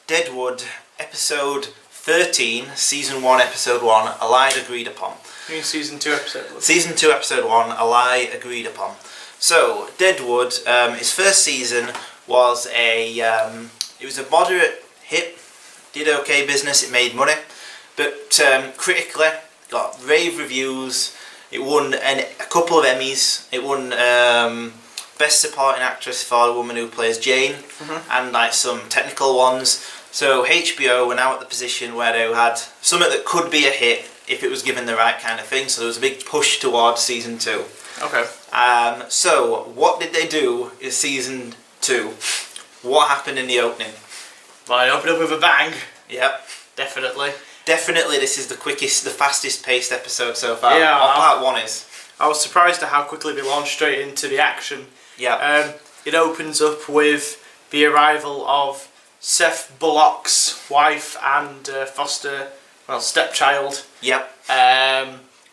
Deadwood, episode 13, season 1, episode 1, a lie agreed upon. You mean season 2, episode 1? Season 2, episode 1, a lie agreed upon. So, Deadwood, its first season was it was a moderate hit, did okay business, it made money, but critically got rave reviews. It won a couple of Emmys. It won Best Supporting Actress for the woman who plays Jane, and like some technical ones. So HBO were now at the position where they had something that could be a hit if it was given the right kind of thing. So there was a big push towards season 2. Okay. So what did they do in season 2? What happened in the opening? Well, I opened up with a bang. Yep. Definitely. Definitely, this is the fastest paced episode so far. Yeah. Part 1 is. I was surprised at how quickly they launched straight into the action. Yeah. It opens up with the arrival of Seth Bullock's wife and stepchild. Yep.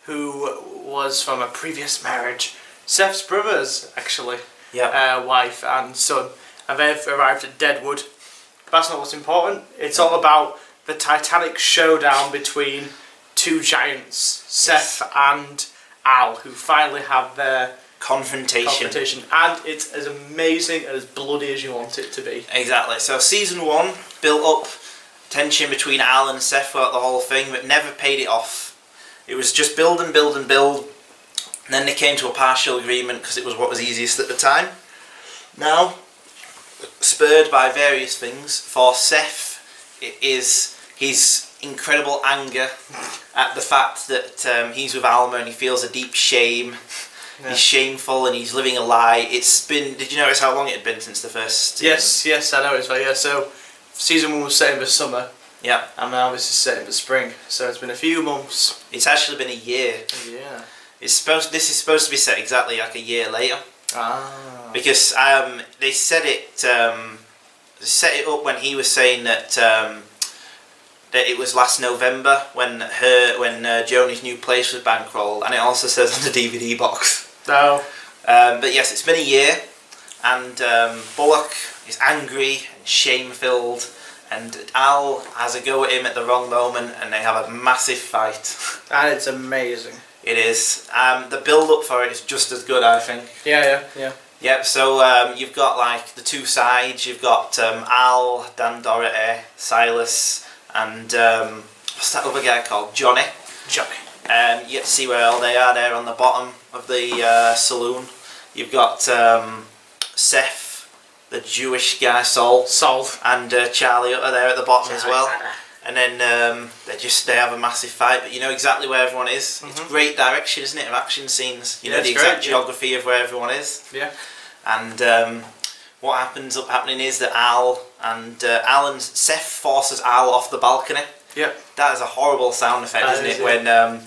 Who was from a previous marriage. Seth's brother's, actually. Yeah. Wife and son. And they've arrived at Deadwood. But that's not what's important. It's all about the titanic showdown between two giants, Seth and Al, who finally have their confrontation. And it's as amazing and as bloody as you want it to be. Exactly. So season 1 built up tension between Al and Seth throughout the whole thing, but never paid it off. It was just build and build and build, and then they came to a partial agreement because it was what was easiest at the time. Now, spurred by various things, for Seth, it is his incredible anger at the fact that he's with Alma and he feels a deep shame. Yeah. He's shameful and he's living a lie. It's been. Did you notice how long it had been since the first season? Yes, I noticed. Yeah, so season 1 was set in the summer. Yeah. And now this is set in the spring. So it's been a few months. It's actually been a year. Yeah. This is supposed to be set exactly like a year later. Ah. Because they set it up when he was saying that it was last November when Joni's new place was bankrolled, and it also says on the DVD box. No. But yes, it's been a year, and Bullock is angry and shame-filled, and Al has a go at him at the wrong moment, and they have a massive fight. And it's amazing. It is. The build-up for it is just as good, I think. Yeah. Yep, so you've got like the two sides. You've got Al, Dan Doherty, Silas, and what's that other guy called? Johnny. You get to see where all they are there on the bottom of the saloon. You've got Seth, the Jewish guy, Saul, and Charlie are there at the bottom as well. And then they have a massive fight, but you know exactly where everyone is. It's great direction, isn't it, of action scenes? You know the exact geography of where everyone is. Yeah. And what happens up happening is that Al and Seth forces Al off the balcony. Yeah. That is a horrible sound effect, isn't it? Yeah.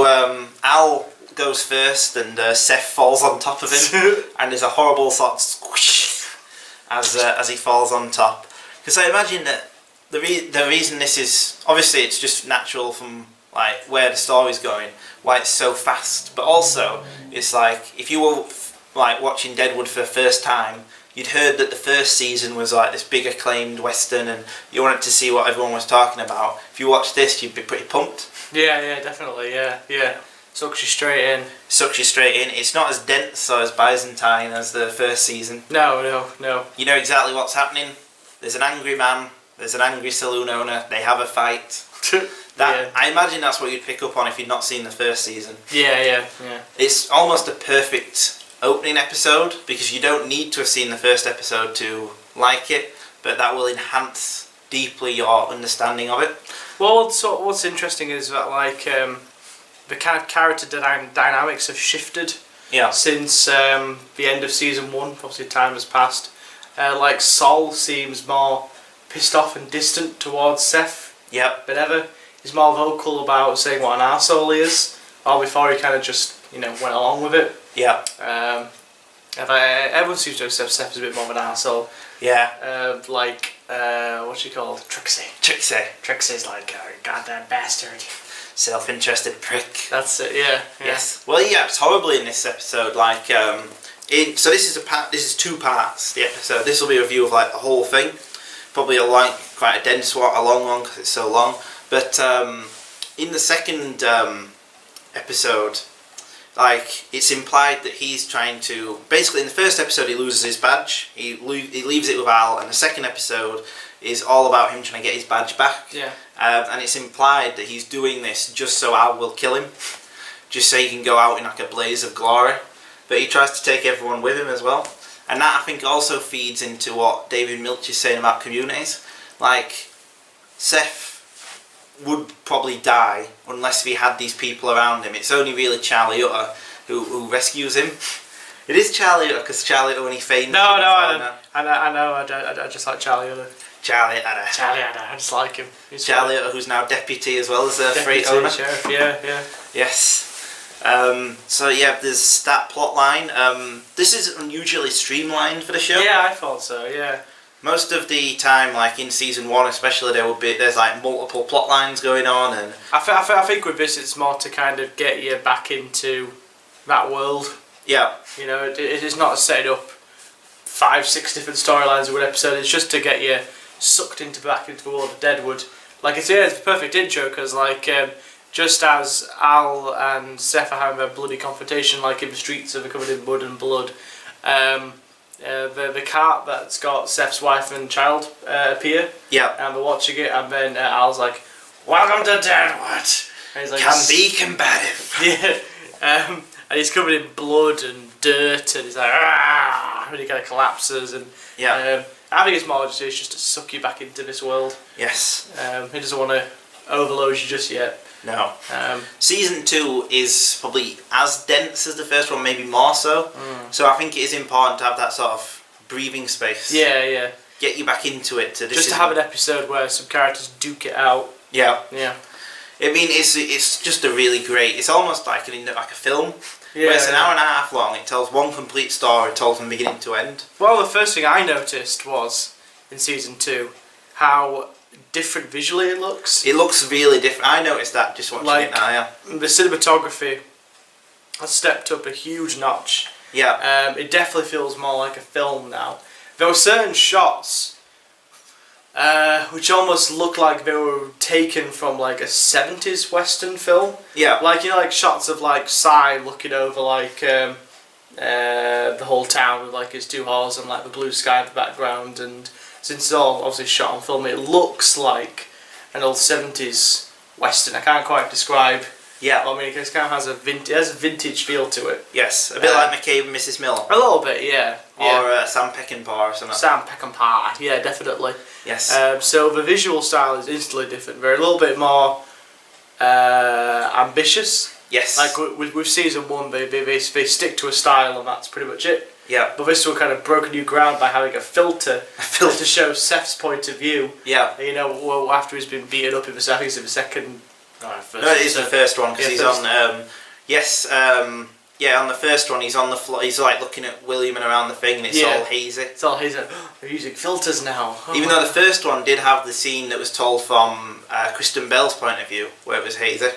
When Al goes first and Seth falls on top of him, and there's a horrible sort of squish as he falls on top. Because I imagine that the reason this is, obviously it's just natural from like where the story's going, why it's so fast, but also it's like if you were like watching Deadwood for the first time, you'd heard that the first season was like this big acclaimed western and you wanted to see what everyone was talking about. If you watch this, you'd be pretty pumped. Yeah, definitely, yeah. Sucks you straight in. It's not as dense or as Byzantine as the first season. No. You know exactly what's happening. There's an angry man, there's an angry saloon owner, they have a fight. I imagine that's what you'd pick up on if you'd not seen the first season. Yeah. It's almost a perfect opening episode because you don't need to have seen the first episode to like it, but that will enhance deeply your understanding of it. Well, what's interesting is that like the kind of character dynamics have shifted since the end of season 1. Obviously time has passed. Like Saul seems more pissed off and distant towards Seth than ever. He's more vocal about saying what an arsehole he is, or before he kind of just went along with it. Yeah. Everyone seems to accept Seth as a bit more of an arsehole. Yeah. What's she called? Trixie. Trixie's like a goddamn bastard. Self-interested prick. That's it. Yeah. Yes. Well, he acts horribly in this episode. Like, so this is 2 parts. The episode. This will be a review of like the whole thing. Probably quite a dense one, a long one because it's so long. But in the second episode, like, it's implied that he's trying to... Basically, in the first episode, he loses his badge. He leaves it with Al, and the second episode is all about him trying to get his badge back. Yeah. And it's implied that he's doing this just so Al will kill him, just so he can go out in like a blaze of glory. But he tries to take everyone with him as well. And that, I think, also feeds into what David Milch is saying about communities. Like, Seth would probably die unless he had these people around him. It's only really Charlie Utter who rescues him. It is Charlie Utter because Charlie Utter, when he faints... No, I know. I just like Charlie Utter. Charlie Utter. I just like him. Charlie Utter, who's now deputy as well as a freight owner. Sheriff. Yeah. Yes. So yeah, there's that plot line. This is unusually streamlined for the show. Yeah, I thought so. Yeah. Most of the time, like in season 1 especially, there's like multiple plot lines going on, and I think with this it's more to kind of get you back into that world. Yeah. You know, it is not setting up 5-6 different storylines in one episode. It's just to get you sucked back into the world of Deadwood. Like it's a perfect intro because like just as Al and Seth are having a bloody confrontation, like in the streets are covered in mud and blood. The cart that's got Seth's wife and child appear. Yeah. And they're watching it, and then Al's like, "Welcome to Deadwood." And he's like, "Can be combative." Yeah. And he's covered in blood and dirt, and he's like, "Ah!" And he kind of collapses. And yeah. I think it's more just to suck you back into this world. Yes. He doesn't want to overload you just yet. No. Season 2 is probably as dense as the first one, maybe more so. So I think it is important to have that sort of breathing space. Yeah. Get you back into it. Just to have an episode where some characters duke it out. Yeah. Yeah. I mean, it's just a really great... It's almost like a film. Yeah. Where it's an hour and a half long. It tells one complete story, told from beginning to end. Well, the first thing I noticed was, in season 2, how different visually it looks. It looks really different. I noticed that just watching it now, yeah. The cinematography has stepped up a huge notch. Yeah. It definitely feels more like a film now. There were certain shots which almost look like they were taken from like a 70s Western film. Yeah. Like, you know, like shots of like Cy looking over like the whole town with like his 2 halls and like the blue sky in the background, and since it's all obviously shot on film, it looks like an old 70s Western. I can't quite describe. Yeah. I mean, it kind of has a vintage feel to it. Yes, a bit like McCabe and Mrs. Miller. A little bit, yeah. Or Sam Peckinpah or something. Sam Peckinpah, yeah, definitely. Yes. So the visual style is instantly different. They're a little bit more ambitious. Yes. Like with season 1, they stick to a style and that's pretty much it. Yeah. But this one kind of broke a new ground by having a filter to show Seth's point of view. Yeah. You know, well, after he's been beaten up in the second, it's in the second. No, it is the first one because he's on. On the first one he's on the floor. He's like looking at William and around the thing, and it's all hazy. It's all hazy. They're using filters now. Even though the first one did have the scene that was told from Kristen Bell's point of view, where it was hazy.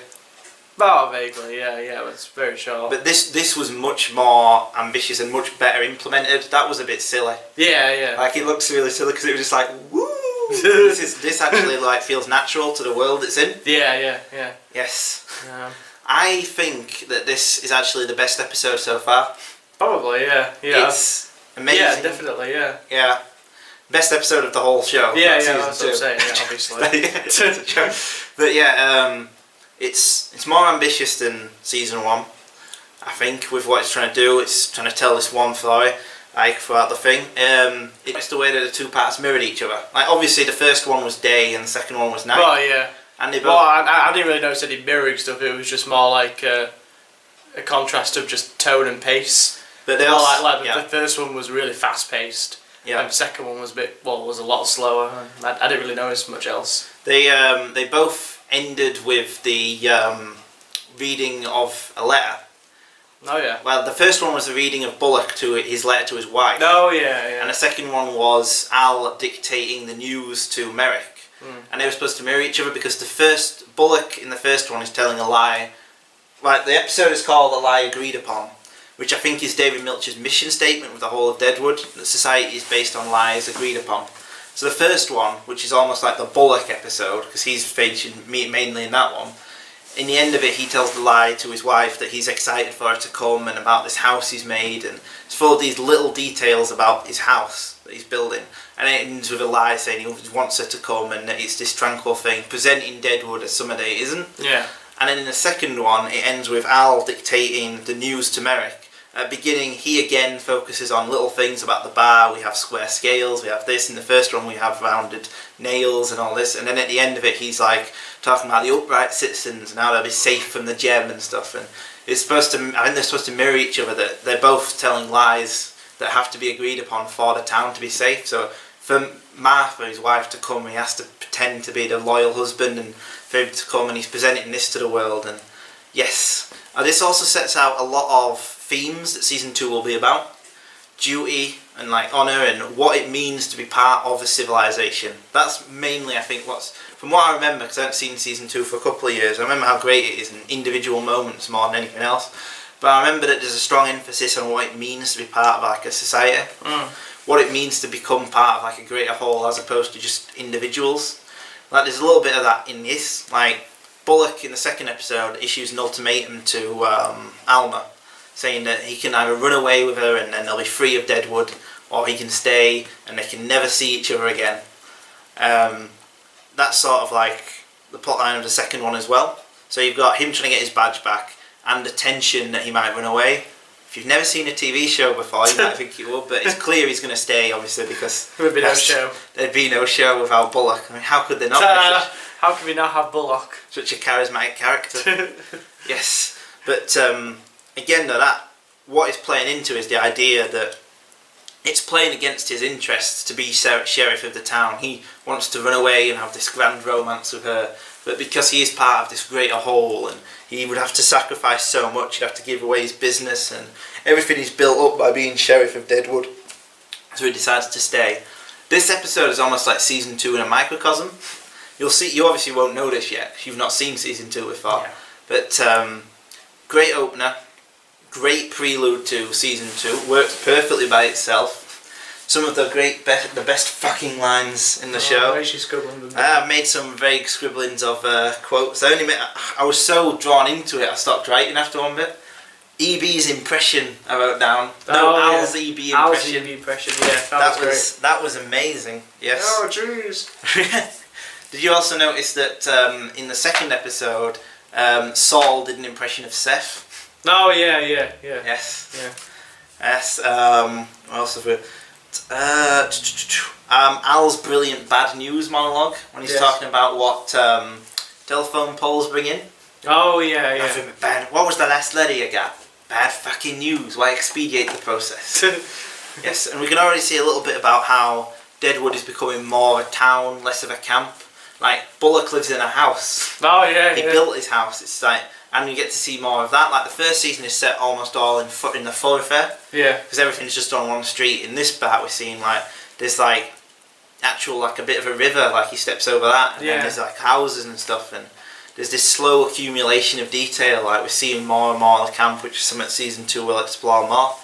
Oh, vaguely, yeah, it's very short. But this was much more ambitious and much better implemented. That was a bit silly. Yeah. Like it looks really silly because it was just like, woo! this actually like feels natural to the world it's in. Yeah. Yes. I think that this is actually the best episode so far. Probably, yeah. It's amazing. Yeah, definitely, yeah. Yeah. Best episode of the whole show. Yeah, that's what I'm saying, yeah, obviously. But yeah, it's more ambitious than season 1. I think with what it's trying to do, it's trying to tell this one story. Like throughout the thing, it's the way that the 2 parts mirrored each other. Like obviously the first one was day and the second one was night. Well, yeah. And they both. Well, I didn't really notice any mirroring stuff. It was just more like a contrast of just tone and pace. But they also, the first one was really fast paced. Yeah. And the second one was was a lot slower. I didn't really notice much else. They both ended with the reading of a letter. Oh yeah. Well, the first one was the reading of Bullock to his letter to his wife. Oh yeah. And the second one was Al dictating the news to Merrick. And they were supposed to mirror each other because Bullock in the first one is telling a lie. Like the episode is called "A Lie Agreed Upon," which I think is David Milch's mission statement with the whole of Deadwood. That society is based on lies agreed upon. So the first one, which is almost like the Bullock episode, because he's featured mainly in that one, in the end of it he tells the lie to his wife that he's excited for her to come and about this house he's made, and it's full of these little details about his house that he's building, and it ends with a lie saying he wants her to come and that it's this tranquil thing, presenting Deadwood as summer day isn't. Yeah. And then in the second one it ends with Al dictating the news to Merrick. At the beginning, he again focuses on little things about the bar. We have square scales, we have this. In the first one, we have rounded nails and all this. And then at the end of it, he's like talking about the upright citizens and how they'll be safe from the gem and stuff. And it's supposed to, I think they're supposed to mirror each other. That they're both telling lies that have to be agreed upon for the town to be safe. So for Martha, his wife, to come, he has to pretend to be the loyal husband, and for him to come, and he's presenting this to the world. And yes, this also sets out a lot of themes that season 2 will be about. Duty and like honour and what it means to be part of a civilization. That's mainly, I think, what's, from what I remember, because I haven't seen season 2 for a couple of years, I remember how great it is in individual moments more than anything else. But I remember that there's a strong emphasis on what it means to be part of like a society. What it means to become part of like a greater whole as opposed to just individuals. Like there's a little bit of that in this. Like Bullock in the second episode issues an ultimatum to Alma, saying that he can either run away with her and then they'll be free of Deadwood, or he can stay and they can never see each other again. That's sort of like the plotline of the second one as well. So you've got him trying to get his badge back and the tension that he might run away. If you've never seen a TV show before, you might think you would, but it's clear he's going to stay, obviously, because there would be no show. There'd be no show without Bullock. I mean, how could there not be? How can we not have Bullock? Such a charismatic character. Yes, but again, though, that what it's playing into is the idea that it's playing against his interests to be sheriff of the town. He wants to run away and have this grand romance with her, but because he is part of this greater whole, and he would have to sacrifice so much, he'd have to give away his business and everything he's built up by being sheriff of Deadwood. So he decides to stay. This episode is almost like season 2 in a microcosm. You'll see. You obviously won't know this yet, because you've not seen season 2 before. Yeah. But great opener, great prelude to season 2. Works perfectly by itself. Some of the best fucking lines in the show. I've made some vague scribblings of quotes. I was so drawn into it, I stopped writing after one bit. EB's impression I wrote down. Al's EB impression. Al's EB impression, yeah. That was amazing. Yes. Oh, jeez. Did you also notice that in the second episode, Saul did an impression of Seth? Oh, yeah. Yes. Yeah. Yes. What else have we... Al's brilliant bad news monologue when he's talking about what telephone poles bring in. Oh, yeah. Bad. What was the last letter you got? Bad fucking news. Why expedite the process? Yes, and we can already see a little bit about how Deadwood is becoming more of a town, less of a camp. Like Bullock lives in a house. Oh yeah. He built his house. It's like, and you get to see more of that. Like the first season is set almost all in the thoroughfare. Yeah. Because everything's just on one street. In this part, we're seeing like there's like actual like a bit of a river. Like he steps over that, and then there's like houses and stuff, and there's this slow accumulation of detail. Like we're seeing more and more of the camp, which is something that season 2 will explore more.